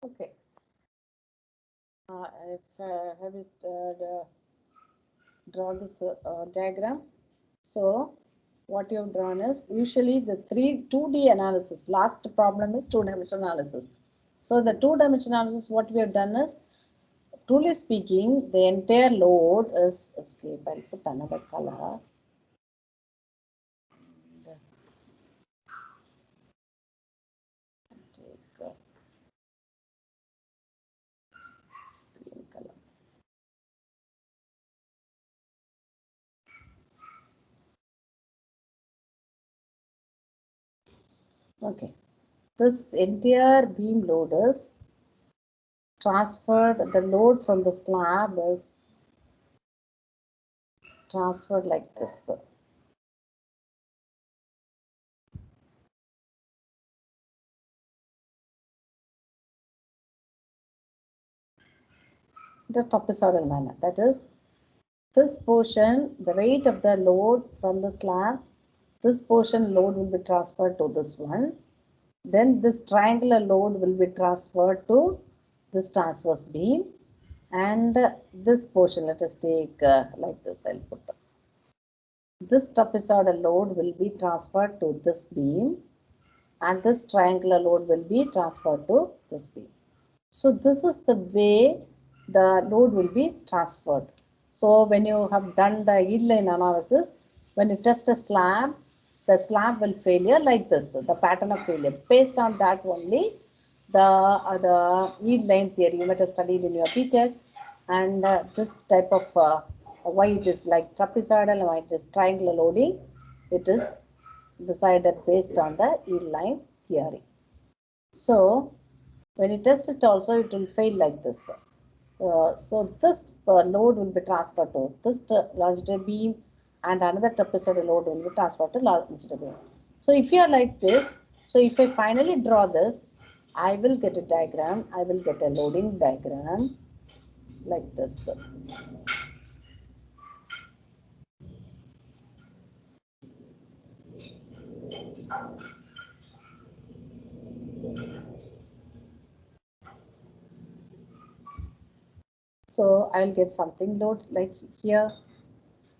Okay. If have you draw this diagram? So what you have drawn is usually the 2D analysis. Last problem is two-dimensional analysis. So the two-dimensional analysis, what we have done is, truly speaking, the entire load is escape. I'll put another color. Take green color. Okay. This entire beam load is transferred. The load from the slab is transferred like this. The trapezoidal manner. That is, this portion, the weight of the load from the slab, this portion load will be transferred to this one. Then this triangular load will be transferred to this transverse beam. And this portion, let us take like this, I'll put. This trapezoidal load will be transferred to this beam. And this triangular load will be transferred to this beam. So this is the way the load will be transferred. So when you have done the yield line analysis, when you test a slab, the slab will failure like this, the pattern of failure. Based on that only, the yield line theory you might have studied in your BTech, and this type of why it is like trapezoidal and why it is triangular loading, it is decided based on the yield line theory. So when you test it also, it will fail like this. So this load will be transferred to this longitudinal beam, and another trapezoidal load will be transferred to longitudinal beam. So if you are like this, so if I finally draw this, I will get a diagram. I will get a loading diagram like this. So I'll get something load like here,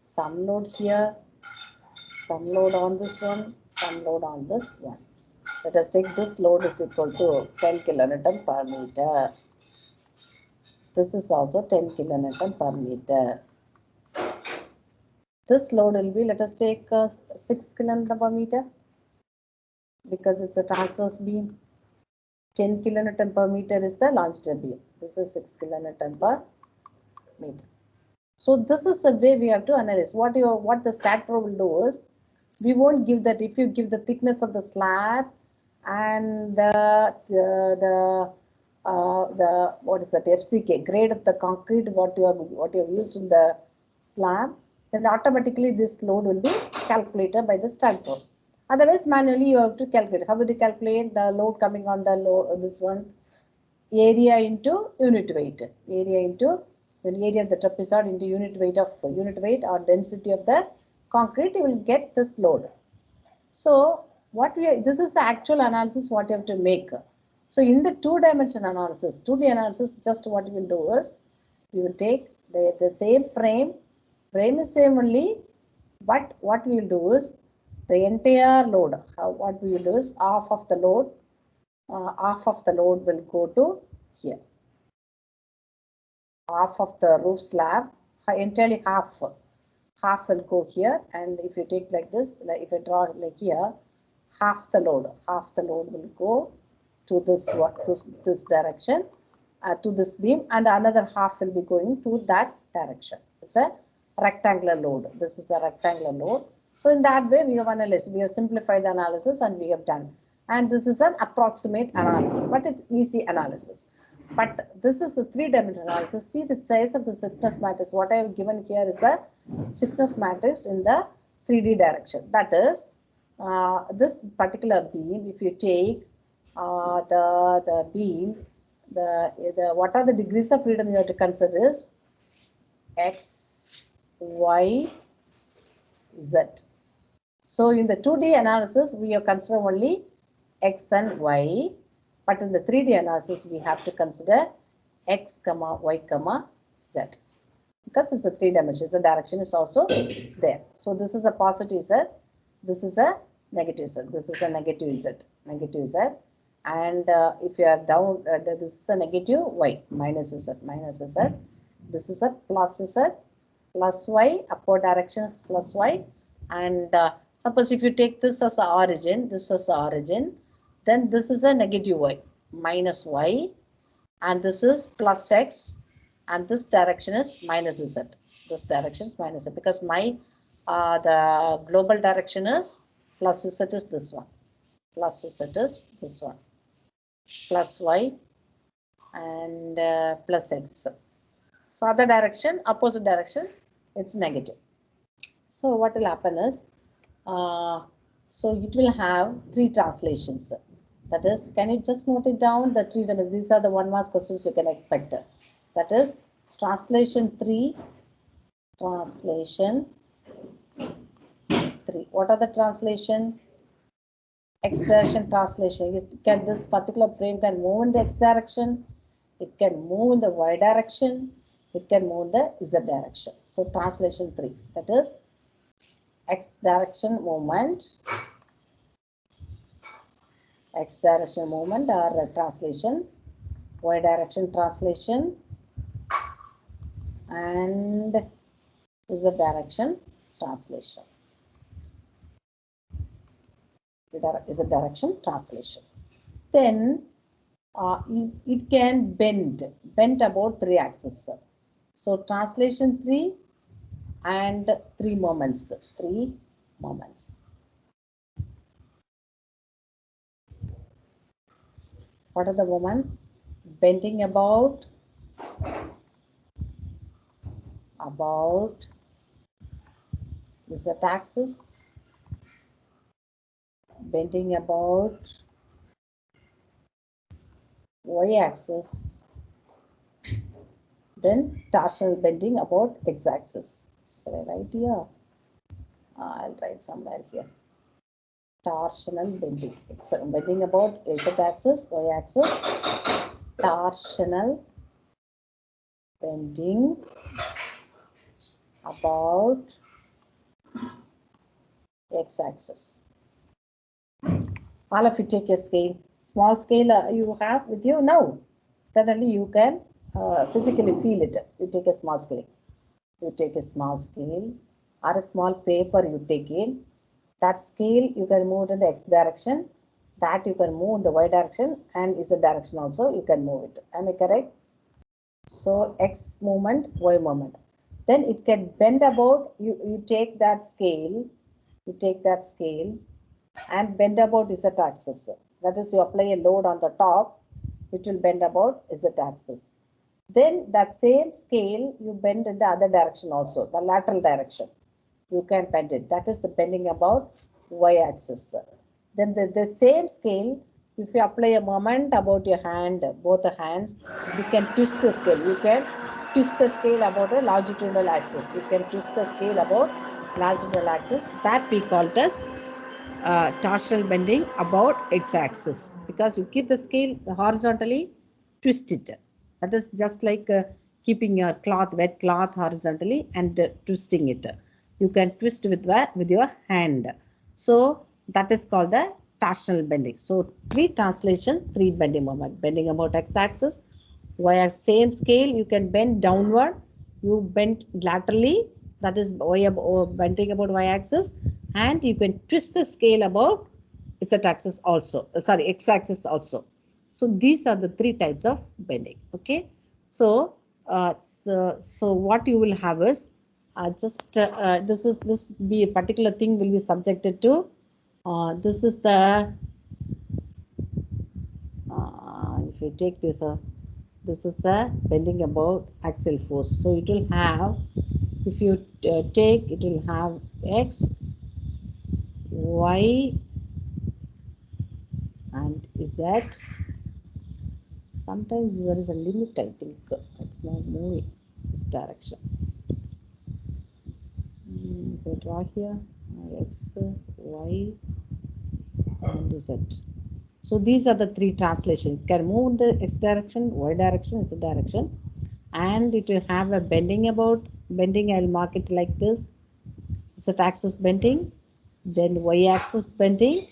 some load here, some load on this one, some load on this one. Let us take this load is equal to 10 kilonewton per meter. This is also 10 kilonewton per meter. This load will be, let us take 6 kilonewton per meter because it's a transverse beam. 10 kilonewton per meter is the longitudinal beam. This is 6 kilonewton per meter. So this is the way we have to analyze. What the stat pro will do is, we won't give that. If you give the thickness of the slab and the what is that, FCK, grade of the concrete, what you have used in the slab, then automatically this load will be calculated by the stat pro. Otherwise, manually you have to calculate. How would you calculate the load coming on the this one? Area into unit weight. Area into area of the trapezoid into unit weight or density of the concrete, you will get this load. So what this is the actual analysis what you have to make. So in the two-dimensional analysis, 2D analysis, just what you will do is, you will take the same frame is same only, but what we will do is, the entire load, what we will do is, half of the load will go to here. Half of the roof slab, entirely half will go here. And if you take like this, like if I draw like here, half the load will go to this direction, to this beam, and another half will be going to that direction. It's a rectangular load. This is a rectangular load. So in that way we have analyzed, we have simplified the analysis and we have done. And this is an approximate analysis, but it's easy analysis. But this is a three-dimensional analysis. See the size of the stiffness matrix. What I have given here is the stiffness matrix in the 3D direction. That is, this particular beam, if you take the beam, what are the degrees of freedom you have to consider is X, Y, Z. So in the 2D analysis, we have considered only X and Y. But in the 3D analysis, we have to consider x, comma, y, comma, z. Because it's a 3 dimension, the direction is also there. So this is a positive z, this is a negative z, this is a negative z, and if you are down, this is a negative y, minus z, this is a plus z, plus y, upward direction is plus y, and suppose if you take this as the origin, then this is a negative y, minus y, and this is plus x, and this direction is minus z. This direction is minus z, because my the global direction is plus z is this one, plus z is this one, plus y and plus x. So other direction, opposite direction, it's negative. So what will happen is, so it will have 3 translations. That is, can you just note it down? The 3 dimensions. These are the 1 mark questions you can expect. That is translation 3. Translation 3. What are the translation? X direction translation. Can this particular frame can move in the x direction? It can move in the y direction. It can move in the z direction. So translation 3. That is x direction movement. X direction movement or translation, y direction translation, and z direction translation. Z direction translation. Then it can bend about 3 axes. So translation 3 and 3 moments. 3 moments. What are the moments? Bending about the z axis, bending about y axis, then torsional bending about x axis. Should I write here? I'll write somewhere here. Torsional bending. It's bending about z axis, y axis, torsional bending about x axis. All of you take a scale. Small scale you have with you now. Suddenly you can physically feel it. You take a small scale. You take a small scale or a small paper you take in. That scale you can move in the x direction. That you can move in the y direction, and z direction also you can move it. Am I correct? So x movement, y movement. Then it can bend about, you take that scale, and bend about z axis. That is, you apply a load on the top, it will bend about z axis. Then that same scale you bend in the other direction also, the lateral direction. You can bend it. That is the bending about y axis. Then the same scale, if you apply a moment about your hand, both the hands, you can twist the scale. You can twist the scale about a longitudinal axis. You can twist the scale about longitudinal axis. That we call it as torsional bending about x-axis, because you keep the scale horizontally, twist it. That is just like keeping your cloth, wet cloth horizontally and twisting it. You can twist with your hand. So that is called the torsional bending. So 3 translation, 3 bending moment. Bending about x-axis, y-axis, same scale you can bend downward. You bend laterally, that is bending about y-axis, and you can twist the scale about z-axis also. X-axis also. So these are the 3 types of bending. Okay. So so what you will have is this be a particular thing will be subjected to. This is the if you take this is the bending about axial force. So it will have, if you take, it will have x, y and z. Sometimes there is a limit, I think. It's not moving this direction. If I draw here x, y and z. So these are the three translations. It can move in the x direction, y direction, z direction, and it will have a bending about. Bending, I'll mark it like this. Z axis bending, then y axis bending,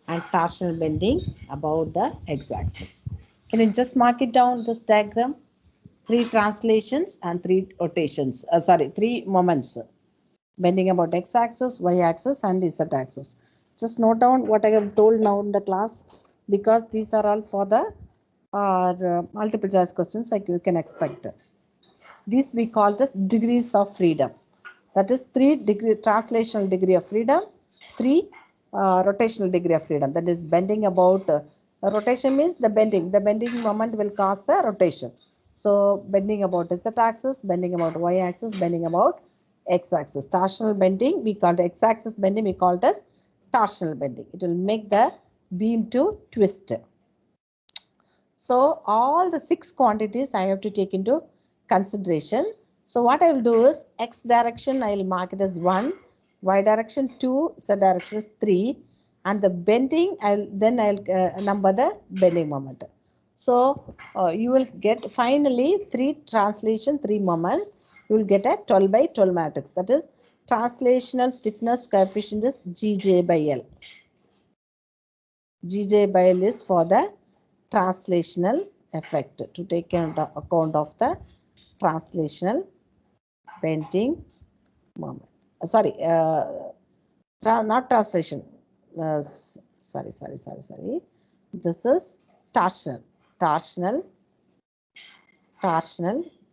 and torsional bending about the x axis. Can you just mark it down this diagram? Three translations and three rotations. Three moments. Bending about x axis, y axis, and z axis. Just note down what I have told now in the class, because these are all for the multiple choice questions like you can expect. These we call as degrees of freedom. That is 3 translational degree of freedom, 3 rotational degree of freedom. That is bending about. Rotation means the bending. The bending moment will cause the rotation. So bending about z axis, bending about y axis, bending about x axis. Torsional bending we call x axis bending we call it as torsional bending. It will make the beam to twist. So all the 6 quantities I have to take into consideration. So what I will do is x direction I will mark it as 1, y direction 2, z direction is 3, and the bending I'll number the bending moment. So you will get finally 3 translation, 3 moments. You will get a 12 by 12 matrix. That is translational stiffness coefficient is Gj by L. Gj by L is for the translational effect, to take account of the translational bending moment. Not translation. Sorry. This is torsional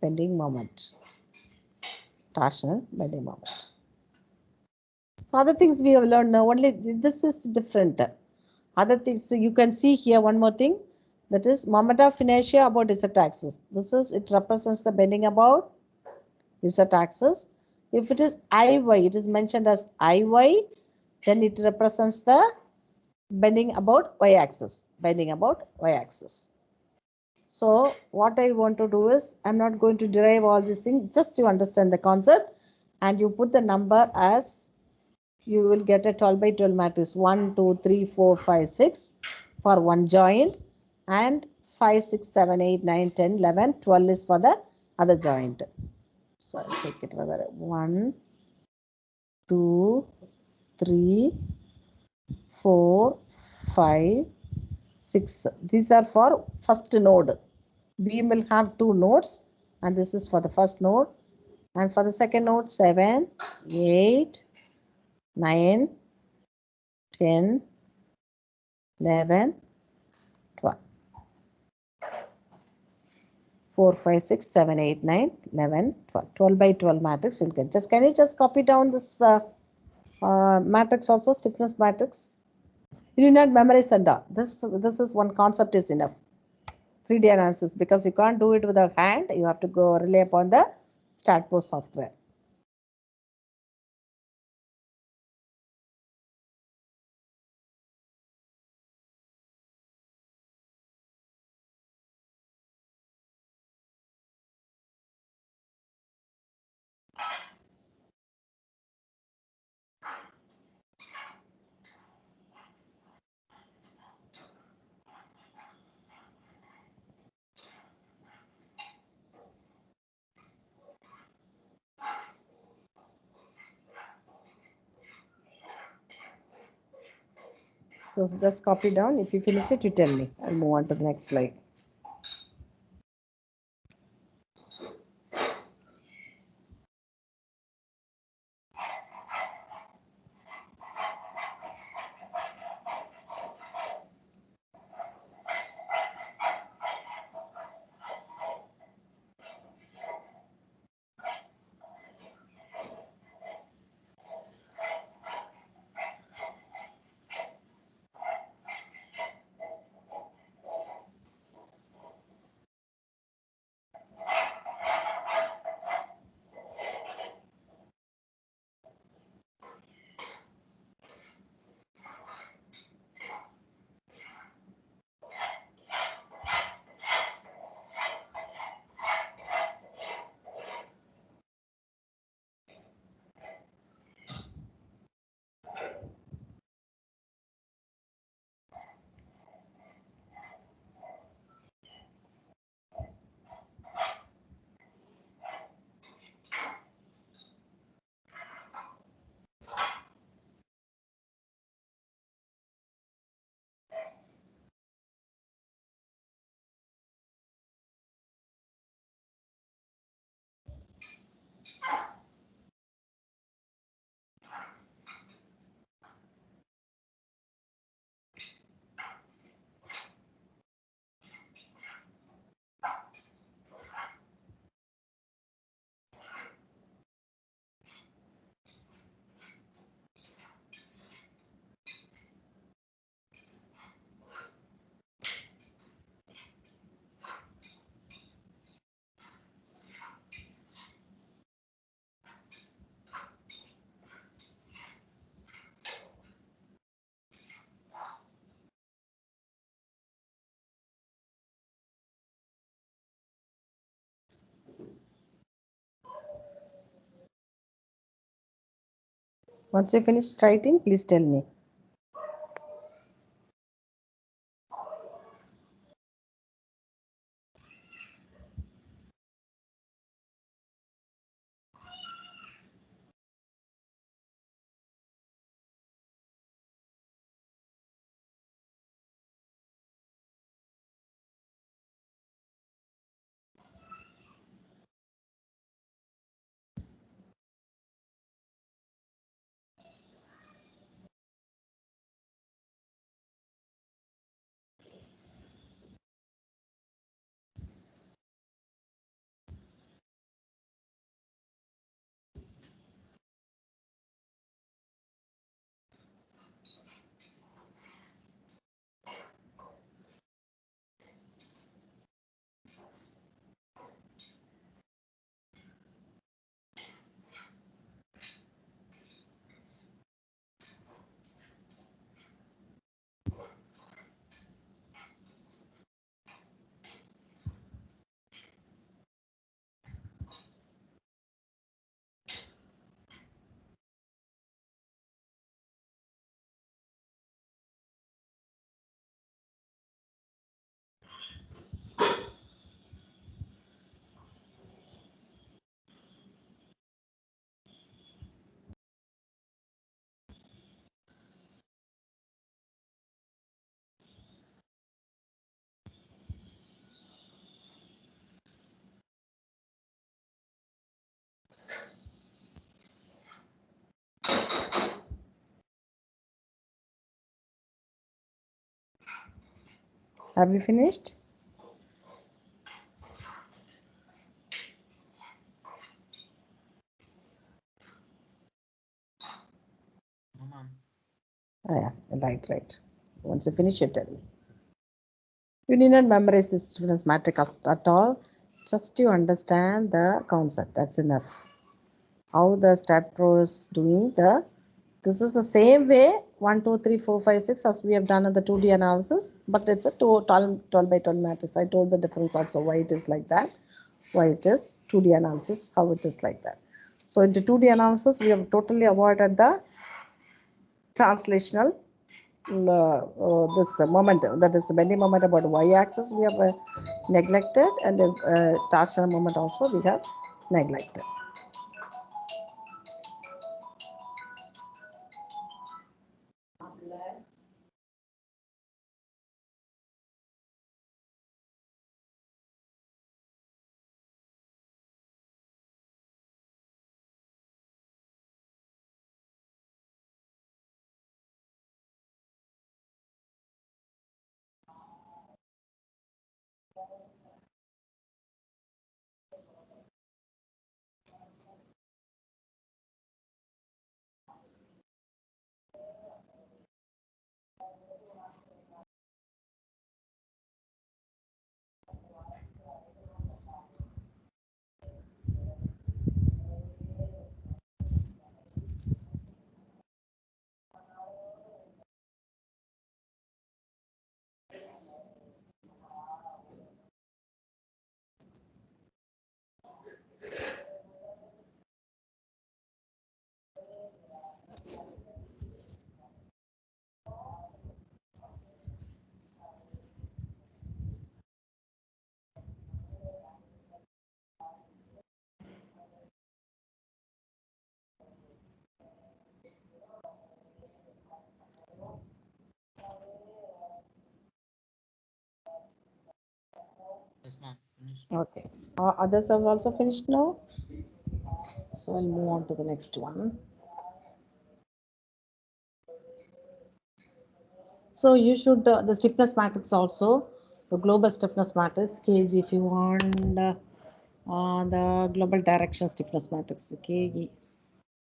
bending moment. Torsional bending moment. So other things we have learned now, only this is different. Other things you can see here, one more thing, that is moment of inertia about z axis. It represents the bending about z axis. If it is Iy, it is mentioned as Iy, then it represents the bending about y axis. So what I want to do is, I'm not going to derive all these things, just to understand the concept, and you put the number as you will get a 12 by 12 matrix 1, 2, 3, 4, 5, 6 for one joint, and 5, 6, 7, 8, 9, 10, 11, 12 is for the other joint. So I'll check it whether 1, 2, 3, 4, 5, 6. These are for first node. Beam will have 2 nodes, and this is for the first node. And for the second node, 7, 8, 9, 10, 11, 12. 4, 5, 6, 7, 8, 9, 11, 12. 12 by 12 matrix you'll get. Can you just copy down this matrix also, stiffness matrix? You need not memorize under. This is one concept is enough. 3D analysis, because you can't do it with a hand. You have to go rely upon the StatPost software. So just copy down. If you finish it, you tell me. I'll move on to the next slide. Once you finish writing, please tell me. Have you finished? No, ma'am. Oh, yeah, right. Once you finish, you tell me. You need not memorize this stiffness matrix at all. Just to understand the concept. That's enough. How the stat pro is doing the. This is the same way 1, 2, 3, 4, 5, 6 as we have done in the 2D analysis, but it's a 12 by 12 matrix. I told the difference also why it is like that, why it is 2D analysis, how it is like that. So into 2D analysis, we have totally avoided the translational this moment, that is the bending moment about y-axis we have neglected, and the torsional moment also we have neglected. Yes, ma'am. Finished. Okay, others have also finished now, so I'll move on to the next one. So you should the stiffness matrix also, the global stiffness matrix kg if you want, the global direction stiffness matrix kg,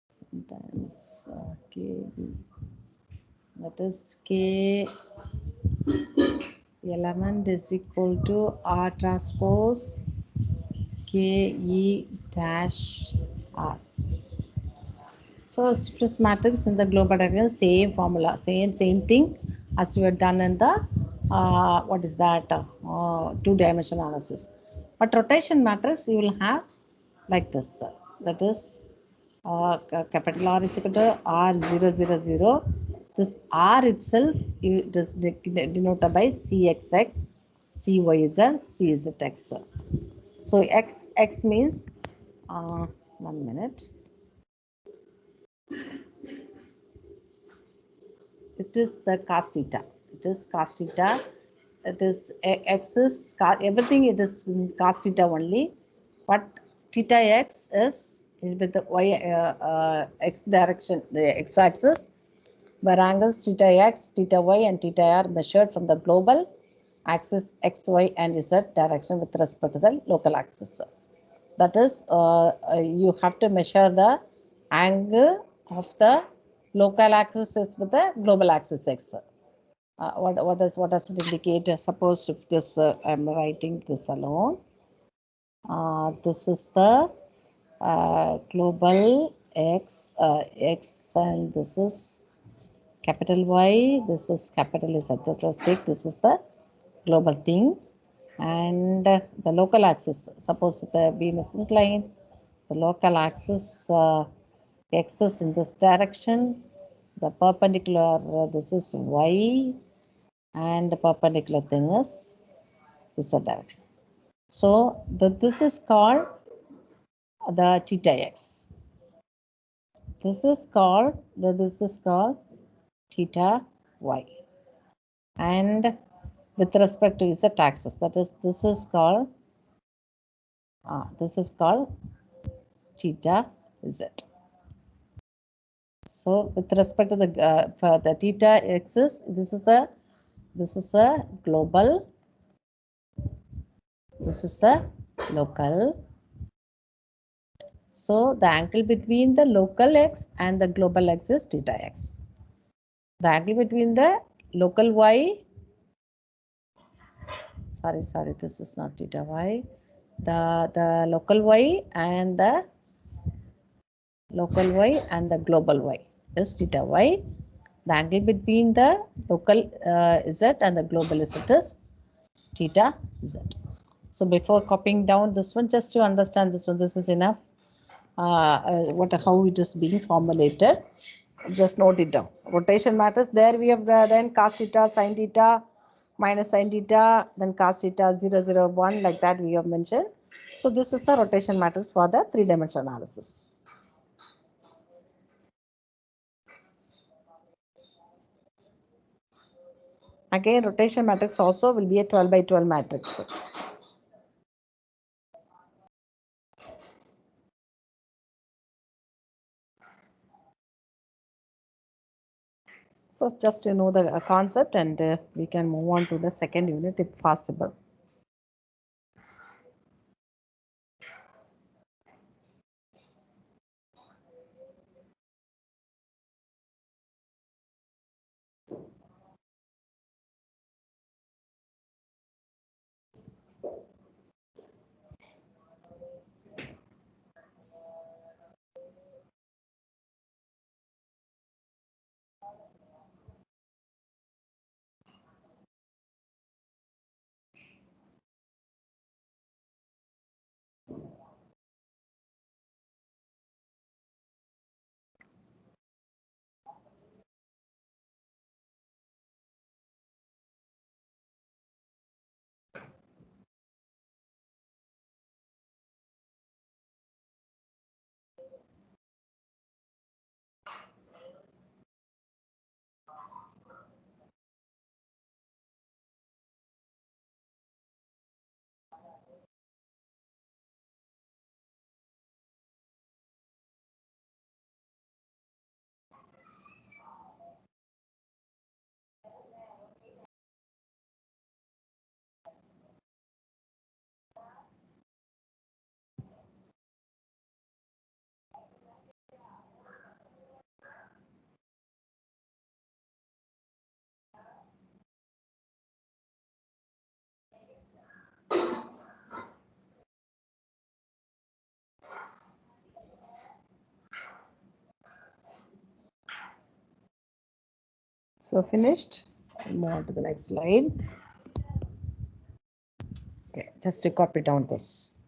sometimes kg, that is k element is equal to r transpose k e dash r. So stiffness matrix in the global direction, same formula, same thing as you have done in the what is that two-dimensional analysis. But rotation matrix you will have like this. That is capital R is equal to R000. This R itself it is denoted by CXX, CYZ, CZX. So X means 1 minute. It is the cos theta. It is cos theta. It is X is everything. It is cos theta only, but theta X is with the Y X direction, the X axis, where angles theta X, theta Y, and theta are measured from the global axis X, Y, and Z direction with respect to the local axis. That is, you have to measure the angle of the local axis X with the global axis X. What does it indicate? Suppose if this I'm writing this alone. This is the global X, X, and this is capital Y. This is capital Z. Let's take this is the global thing, and the local axis. Suppose the beam is inclined, the local axis X is in this direction. The perpendicular this is Y, and the perpendicular thing is this direction. So this is called the theta X. This is called theta Y. And with respect to Z axis, that is this is called theta Z. So with respect to the for the theta axis, this is a global, this is the local. So the angle between the local X and the global X is theta X. The angle between the local Y, sorry, this is not theta Y. The local Y and the global Y is theta Y. The angle between the local Z and the global Z is theta Z. So before copying down this one, just to understand this one, this is enough. How it is being formulated. Just note it down. Rotation matters. There we have then cos theta, sin theta, minus sin theta, then cos theta 001, like that we have mentioned. So this is the rotation matrix for the three-dimensional analysis. Again, rotation matrix also will be a 12 by 12 matrix. So just to know the concept, and we can move on to the second unit if possible. So finished. Move on to the next slide. Okay, just to copy down this.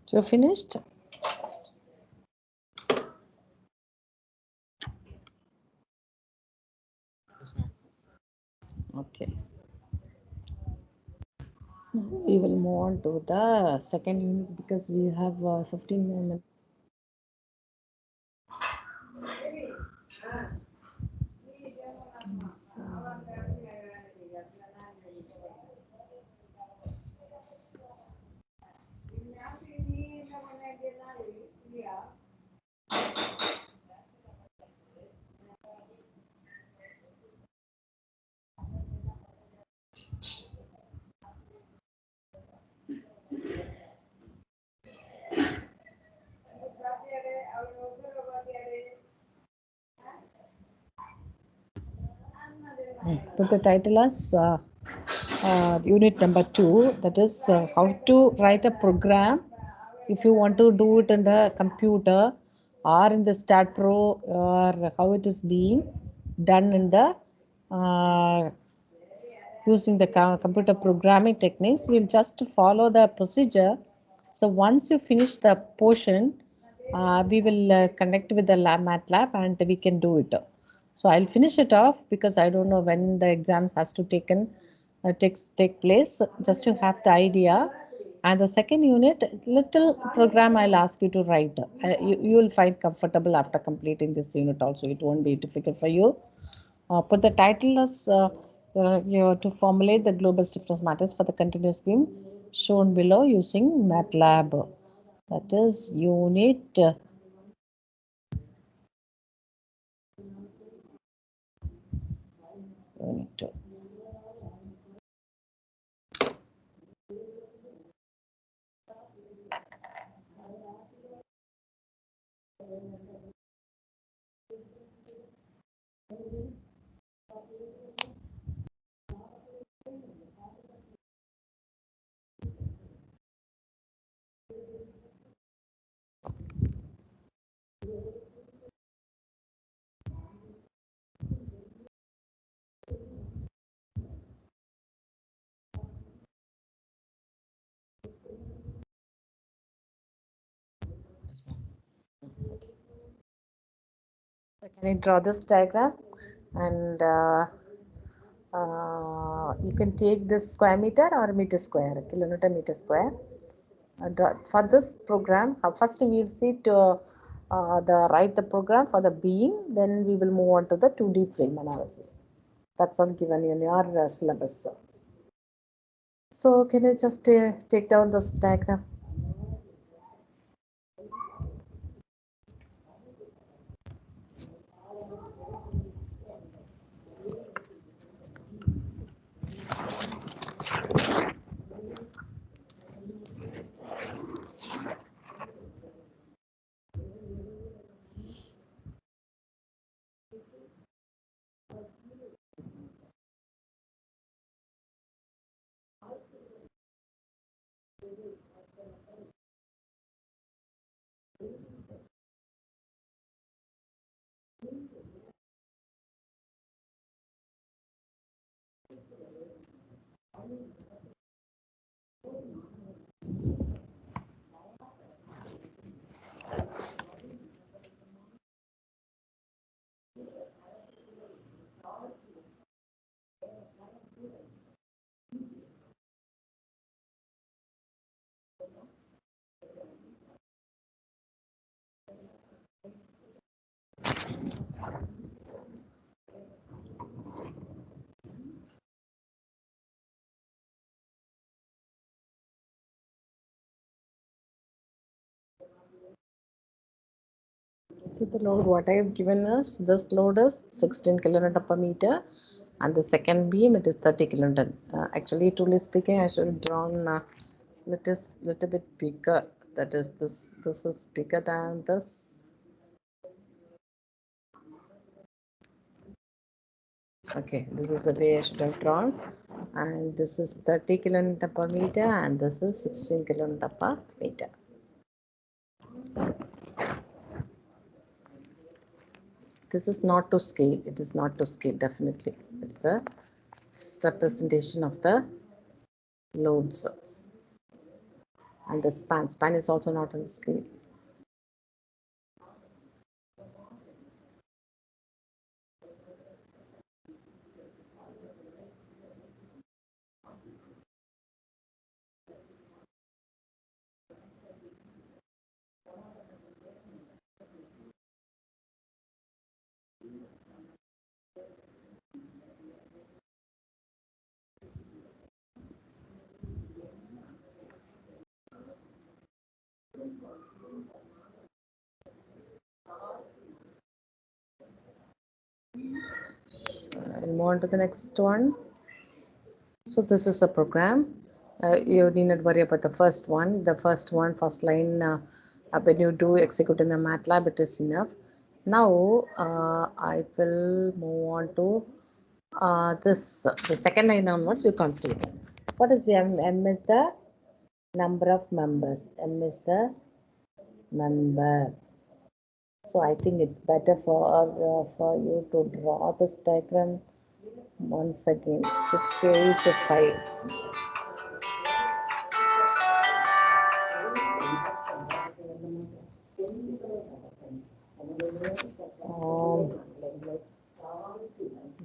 So finished? Yes, ma'am. Okay. Now we will move on to the second unit because we have 15 more minutes. So, put the title as unit number 2, that is how to write a program if you want to do it in the computer or in the stat pro, or how it is being done in the using the computer programming techniques. We'll just follow the procedure. So once you finish the portion, we will connect with the MATLAB and we can do it. So I'll finish it off because I don't know when the exams has to take place, just to have the idea. And the second unit, little program I'll ask you to write. You will find comfortable after completing this unit also. It won't be difficult for you. Put the title as to formulate the global stiffness matrix for the continuous beam shown below using MATLAB. That is unit 2. Yes, ma'am. So can you draw this diagram? And you can take this square meter or meter square, kilonewton meter square. For this program, first we will see to write the program for the beam, then we will move on to the 2D frame analysis. That's all given in your syllabus. So can you just take down this diagram? So the load what I have given us, this load is 16 kilonewton per meter, and the second beam it is 30 kilonewton. Actually, truly speaking, I should have drawn little bit bigger. That is this. This is bigger than this. Okay, this is the way I should have drawn, and this is 30 kilonewton per meter, and this is 16 kilonewton per meter. This is not to scale. It is not to scale. Definitely, it's a just representation of the loads, and the span. Span is also not on scale. I'll move on to the next one. So this is a program. You need not worry about the first one. The first one, first line, when you do execute in the MATLAB, it is enough. Now I will move on to this. The second line onwards, you consider. What is M? M is the number of members. M is the number. So I think it's better for you to draw this diagram once again. 6, 8, 5.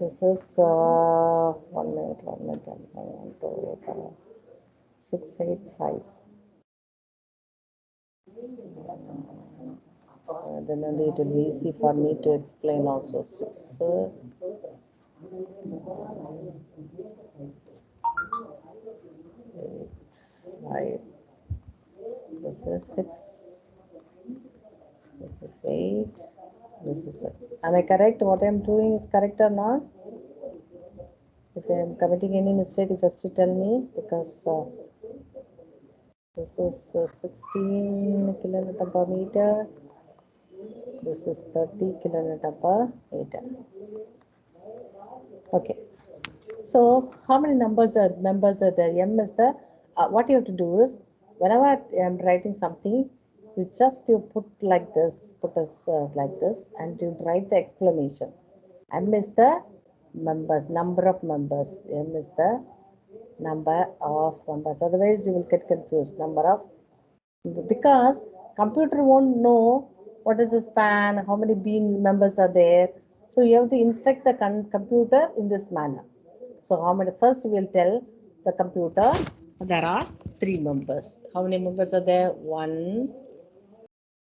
This is 1 minute, 1 2, 6, 8, 5. Then only it will be easy for me to explain also. 6, 8, 5. This is 6. This is 8. This is 6. Am I correct? What I am doing is correct or not? If I am committing any mistake, just tell me, because this is 16 kilonewton per meter. This is 30 kilonewton per meter. Okay. So how many members are there? M is the what you have to do is, whenever I am writing something, you put like this, like this, and you write the explanation. M is the members, number of members. M is the number of members. Otherwise, you will get confused. Number of, because computer won't know what is the span, how many beam members are there. So you have to instruct the computer in this manner. So how many? First we will tell the computer there are 3 members. How many members are there? 1,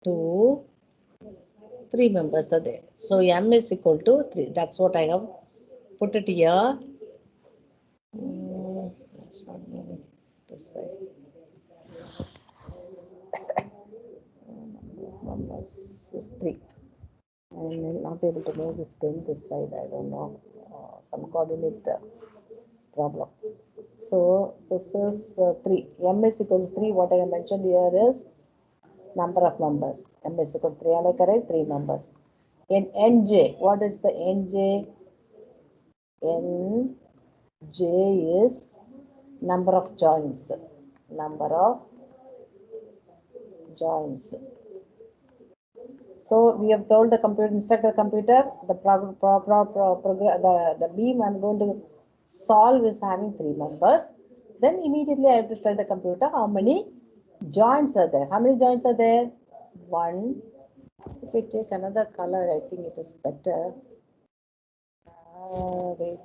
2, 3 members are there. So M is equal to 3. That's what I have put it here. That's not moving this side. Numbers is 3. I am not able to move this pen this side. I don't know. Some coordinate problem. So this is 3. M is equal to 3. What I have mentioned here is number of members. M is equal to 3. Am I correct? 3 members. In NJ, what is the NJ? NJ is number of joins. Number of joins. So we have told the computer, instruct the computer, the beam I'm going to solve is having 3 members. Then immediately I have to tell the computer how many joints are there. How many joints are there? 1. If we take another color, I think it is better. Wait.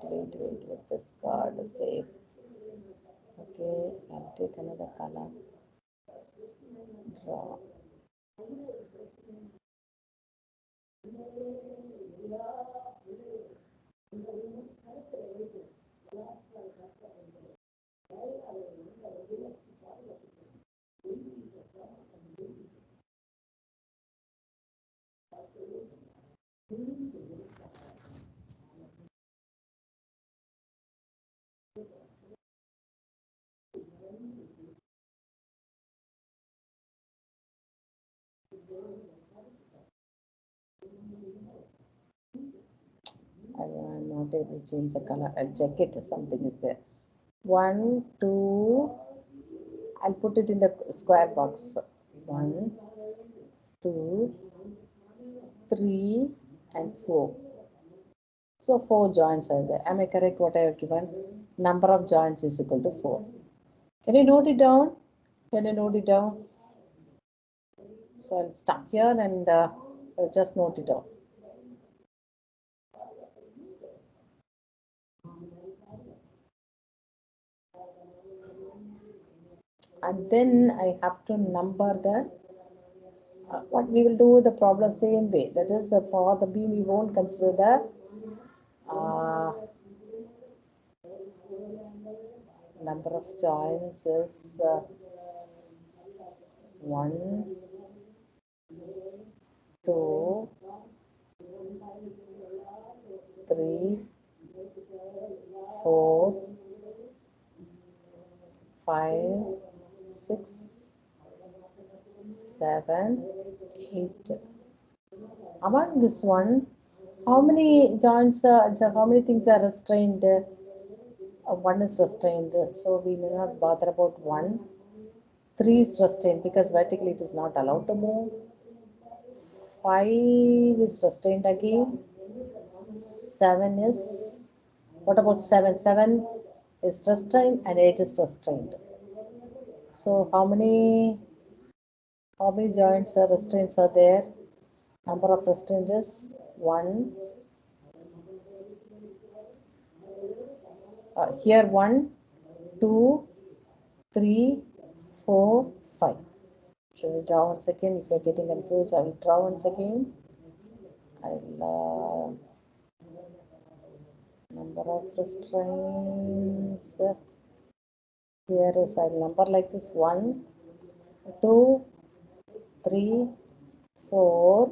This card is safe. Okay, I'll take another color. Draw. want to change the color. I'll check it. Something is there. 1, 2. I'll put it in the square box. 1, 2, 3, and 4. So 4 joints are there. Am I correct? What I have given? Number of joints is equal to 4. Can you note it down? Can you note it down? So I'll stop here and I'll just note it down. And then I have to number the what we will do the problem same way. That is for the beam we won't consider the number of joints is 1, 2, 3, 4, 5, 6, 7, 8. Among this one, how many joints, how many things are restrained? One is restrained, so we may not bother about 1. 3 is restrained because vertically it is not allowed to move. 5 is restrained again. 7 is, what about 7? 7 is restrained and 8 is restrained. So how many joints or restraints are there? Number of restraints is 1. Here 1, 2, 3, 4, 5. Should we draw once again? If you're getting confused, I will draw once again. I'll number of restraints. Here is I'll number like this: 1, 2, 3, 4,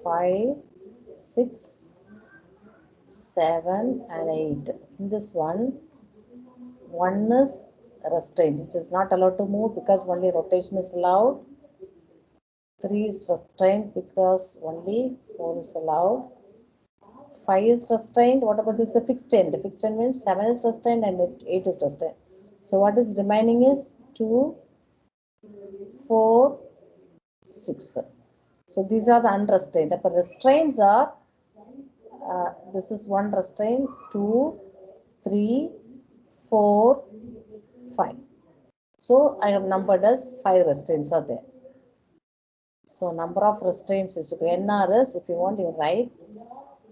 5, 6, 7, and 8. In this one is restrained. It is not allowed to move because only rotation is allowed. 3 is restrained because only 4 is allowed. 5 is restrained. What about this? A fixed end. The fixed end means 7 is restrained and 8 is restrained. So what is remaining is 2, 4, 6. So these are the unrestrained. The restraints are this is 1 restraint, 2, 3, 4, 5. So I have numbered as 5 restraints are there. So number of restraints is NR is, if you want you write,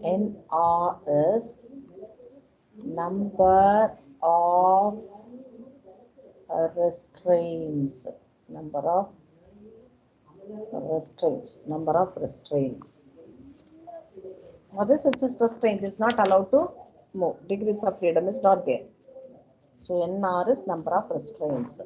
NR is number of restraints. Number of restraints. What is it? Is restraint is not allowed to move. Degrees of freedom is not there. So NR is number of restraints.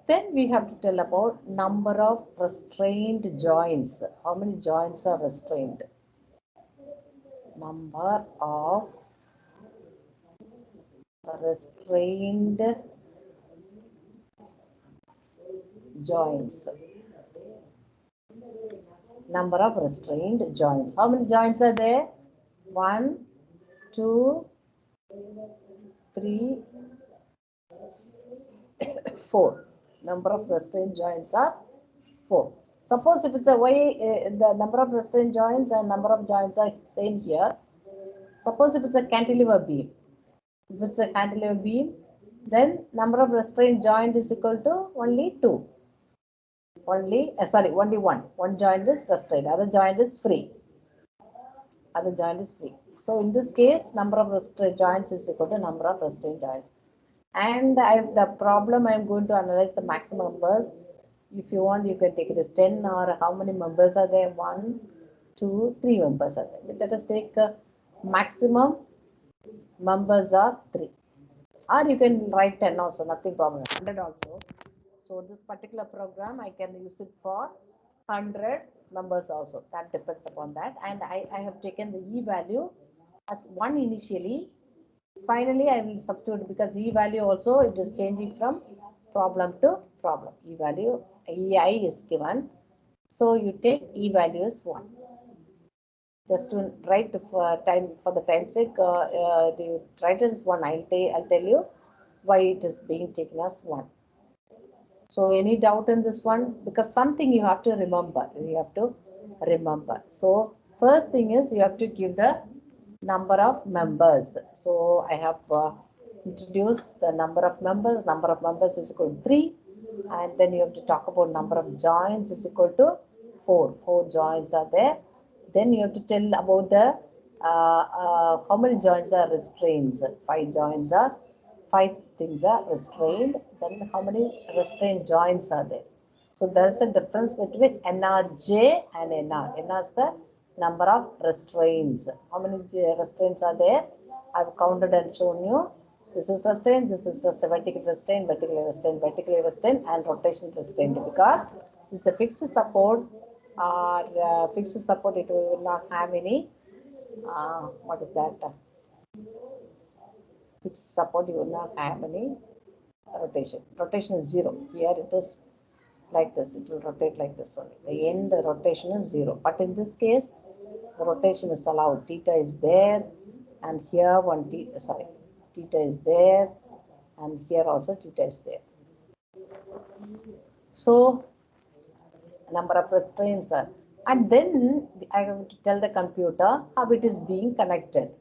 Then we have to tell about number of restrained joints. How many joints are restrained? Number of restrained joints. Number of restrained joints. How many joints are there? 1, 2, 3, 4. Number of restrained joints are 4. Suppose if it's a way, the number of restrained joints and number of joints are same here. Suppose if it's a cantilever beam. If it's a cantilever beam, then number of restrained joint is equal to only 2. Only 1. One joint is restrained, other joint is free. So in this case, number of restrained joints is equal to number of restrained joints. And the problem I'm going to analyze the maximum members. If you want, you can take it as 10, or how many members are there? 1, 2, 3 members are there. Let us take maximum members are 3. Or you can write 10 also, nothing problem. 100 also. So this particular program, I can use it for 100 members also. That depends upon that. And I have taken the E value as 1 initially. Finally, I will substitute because E value also, it is changing from problem to problem. E value, EI is given. So you take E value as 1. Just to write for the time sake, you write it as 1. I'll tell you why it is being taken as 1. So any doubt in this one? Because something you have to remember. You have to remember. So first thing is you have to give the number of members. So I have introduced the number of members. Number of members is equal to 3. And then you have to talk about number of joints is equal to 4. 4 joints are there. Then you have to tell about the how many joints are restraints. 5 joints are 5 things are restrained. Then how many restrained joints are there? So there is a difference between NRJ and NR. NR is the number of restraints. How many restraints are there? I've counted and shown you. This is restraint, this is just a vertical restraint, vertically restraint, and rotation restraint. Because this is a fixed support or fixed support, it will not have any, what is that? Fixed support, you will not have any rotation. Rotation is 0. Here it is like this. It will rotate like this only. The end rotation is 0. But in this case, the rotation is allowed. Theta is there, and here theta is there, and here also theta is there. So number of restraints are, and then I have to tell the computer how it is being connected,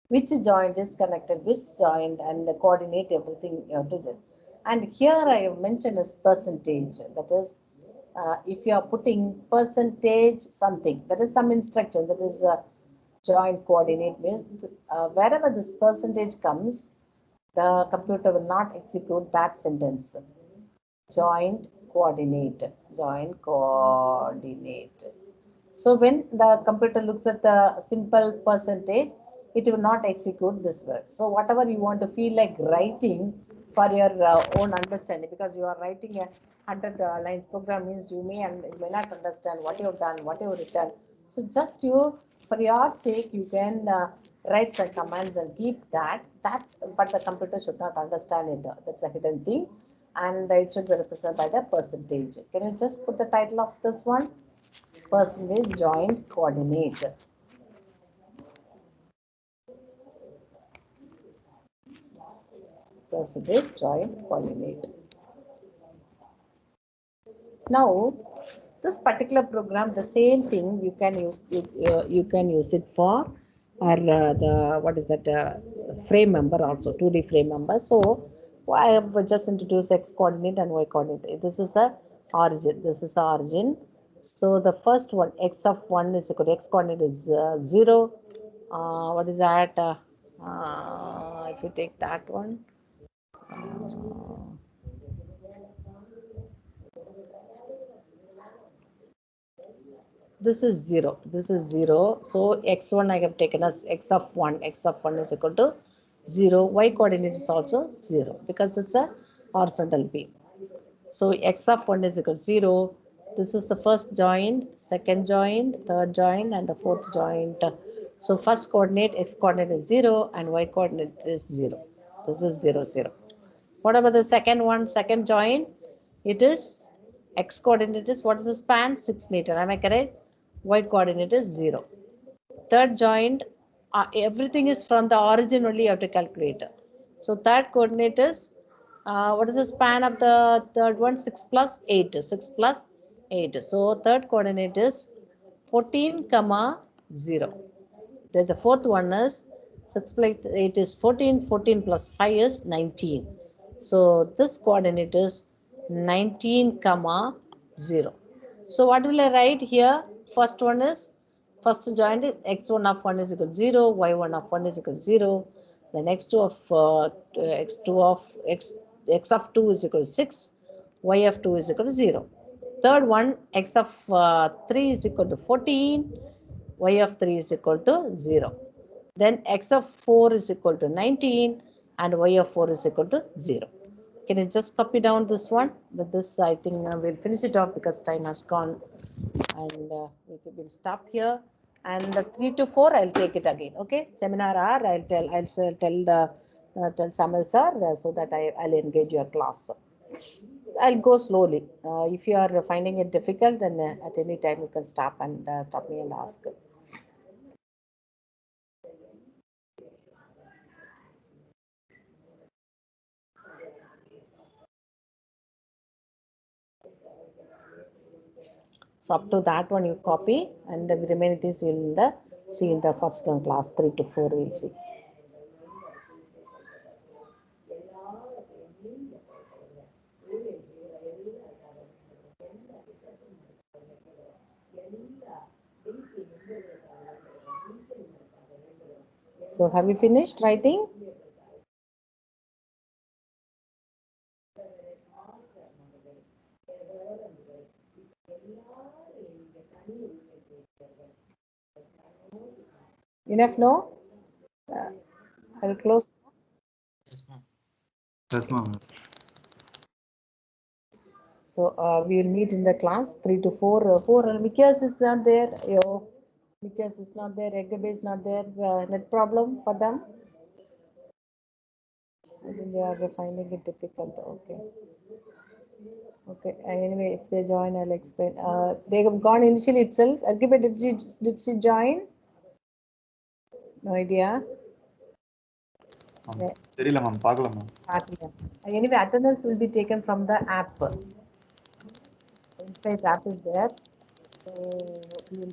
which joint is connected, which joint, and coordinate everything you have to do. And here I have mentioned as percentage. That is, if you are putting percentage something, that is some instruction, that is joint coordinate means wherever this percentage comes, the computer will not execute that sentence. Joint coordinate. So when the computer looks at the simple percentage, it will not execute this word. So whatever you want to feel like writing for your own understanding, because you are writing a 100 lines program, means you may not understand what you have done, what you have written. So just for your sake, you can write some commands and keep that, but the computer should not understand it. That's a hidden thing, and it should be represented by the percentage. Can you just put the title of this one? Percentage joint coordinate. Percentage joint coordinate. Now, this particular program, the same thing you can use it for, or the what is that frame member also, 2D frame member. So I have just introduced x coordinate and y coordinate. This is the origin. This is the origin. So the first one, x of 1 is equal to x coordinate is 0. What is that? If you take that one. This is 0. This is 0. So x1 I have taken as x of 1. X of 1 is equal to 0. Y coordinate is also 0 because it's a horizontal beam. So x of 1 is equal to 0. This is the first joint, second joint, third joint, and the fourth joint. So first coordinate, x coordinate is 0 and y coordinate is 0. This is 0, 0. What about the second one, second joint? It is x coordinate is, what is the span? 6 meter. Am I correct? Y coordinate is 0. Third joint, everything is from the origin only you have to calculate. So third coordinate is, what is the span of the third one? 6 plus 8. 6 plus 8. So third coordinate is 14, 0. Then the fourth one is 6 plus 8 is 14. 14 plus 5 is 19. So this coordinate is 19, 0. So what will I write here? First one is, first joint is x1 of 1 is equal to 0, y1 of 1 is equal to 0. Then x2 of x2 of x of 2 is equal to 6, y of 2 is equal to 0. Third one, x of 3 is equal to 14, y of 3 is equal to 0. Then x of 4 is equal to 19 and y of 4 is equal to 0. Can you just copy down this one? With this, I think we'll finish it off because time has gone, and we'll stop here. And the 3 to 4, I'll take it again. Okay, seminar hour. I'll tell Samuel sir so that I'll engage your class. I'll go slowly. If you are finding it difficult, then at any time you can stop me and ask. So up to that one you copy, and the remaining things will see in the subsequent class 3 to 4 we'll see. So have you finished writing? Enough, no? I'll close. Yes, ma'am. Yes, ma'am. So we will meet in the class 3 to 4. 4 Mikias is not there. Yo, Mikias is not there. Eggabe is not there. Net problem for them. I think they are finding it difficult. Okay. Okay. Anyway, if they join, I'll explain. They have gone initially itself. Eggabe, did she join? No idea. தெரியல ma'am பார்க்கல ma'am. Anyway, attendance will be taken from the app. Inside app is there. So